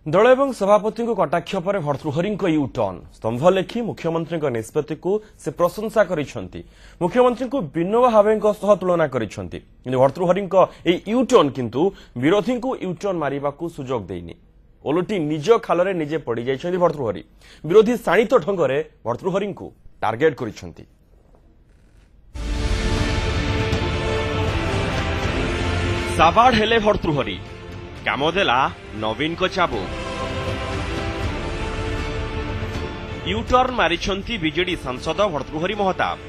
दल एवं सभापति कटाक्ष पर भर्तृहरि यू टर्न स्तंभ लेखि मुख्यमंत्री निष्पत्ति को से प्रशंसा करिसेंति। मुख्यमंत्री को विनोबा भावे तुलना करिसेंति। भर्तृहरि यू टर्न किंतु विरोधी को यू टर्न मारिबा को सुजोग देइनि। ओलटी निज खालरे निजे पड़ी जाइछन्ति भर्तृहरि। विरोधी शाणित ढंगरे भर्तृहरि को टार्गेट करिसेंति। साबाड़ हेले भर्तृहरि कामदेला नवीन को चाबुक। यूटर्न मारिछंती बीजेडी सांसद भर्तृहरि महताब।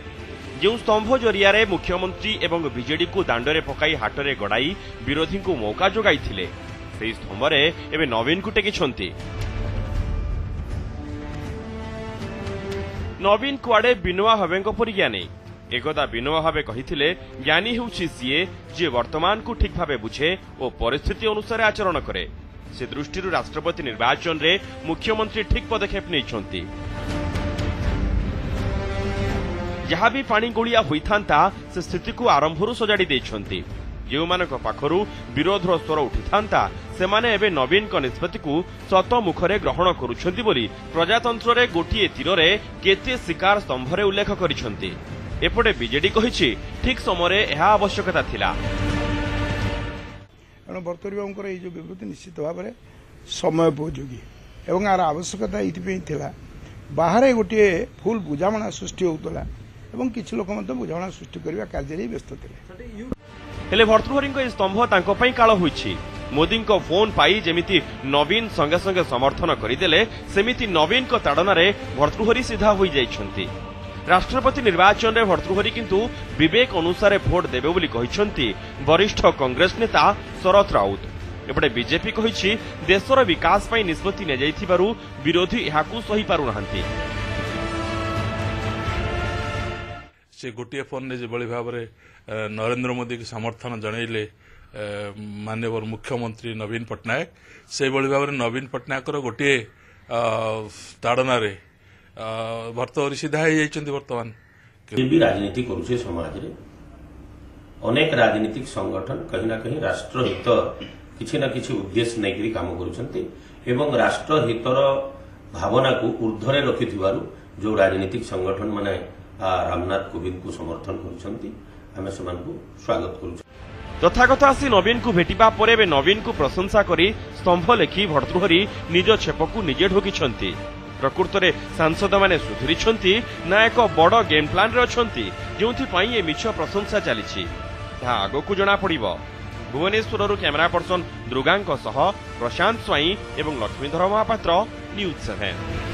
जो स्तंभ जरिया मुख्यमंत्री एवं बीजेडी को दांडरे पकाई हाटरे गड़ाई विरोधी को मौका जोगाइथिले सेही स्तंभरे एबे नवीन को टेकिछंती। नवीन कुआडे विनोबा भावेंको परि ज्ञानी। एकदा विनोबा भावे कहिथिले ज्ञानी हेउछि सीए जे वर्तमान को ठीक भावे बुझे और परिस्थिति अनुसार आचरण करे। से दृष्टि राष्ट्रपति निर्वाचन रे मुख्यमंत्री ठीक पदक्षेप नैछंती। जहाँ भी पानी गोलिया होइथांता से स्थिति को आरंभरू सजाड़ी देछंती। जो मानक पाखरु विरोधर स्वर उठिथांता सेमाने एबे नवीन को निष्पत्ति को सत मुखरे ग्रहण करुछंती बोली प्रजातंत्र रे गोटिए तीर रे केते शिकार स्तंभरे उल्लेख करिछंती। एपटे बीजेडी कहिछि ठीक समय यह आवश्यकता थिला। भर्तृहरि ये जो विवृत्ति निश्चित भाव में समयोपयोगी एवं यार आवश्यकता ये बाहर गोटे फुल बुझाणा सृष्टि होता एवं किसी लोक बुझाणा सृष्टि करने कार्य व्यस्त थे। भर्तृहरि स्तंभ तांको पई काळ होईछि। मोदी को फोन पाई जेमिति नवीन संगे संगे समर्थन करदेले सेमिति नवीन को ताड़ना भर्तृहरि सीधा हो जाइछंती। राष्ट्रपति निर्वाचन में भर्तृहरि किंतु विवेक अनुसार भोट देबे बोली कहिसंती वरिष्ठ कांग्रेस नेता शरद राउत। एपटे बीजेपी कहिछि देशर विकास पई निष्पत्ति ने जाइथिबारु विरोधी एहाकु सही पारु नाहंती। से गोटे फोन ने जेबळी भाबरे नरेंद्र मोदी के समर्थन जनइले माननीय मुख्यमंत्री नवीन पटनायक से बळी भाबरे नवीन पटनायक गोटे ताड़ना रे भर्तृहरि सीधा वर्तमान भी राजनीति करुचे समाज रे अनेक राजनीतिक संगठन कहीं ना कहीं राष्ट्रहित किसी न किसी उद्देश्य नहीं काम करुछंती एवं राष्ट्रहितर भावना को ऊर्ध्वरे रखिथिबारु जो राजनीतिक संगठन माने रामनाथ कोविंद को समर्थन करुछंती आमे समानकु स्वागत करूछु। तथागत आसी नवीन को भेटिबा परे नवीन को प्रशंसा करी स्तंभ लेखि भर्तृहरि निज छेपकु निजे ढोकिछंती। प्रकृत में सांसद माने सुधुरी ना एक बड़ गेम प्लान रे अछंती जोंथि ए मिछ प्रशंसा चली आगो को जना पड़िबो। भुवनेश्वर कैमरा पर्सन दुर्गांक सह प्रशांत स्वाई एवं लक्ष्मीधर महापात्र न्यूज 7।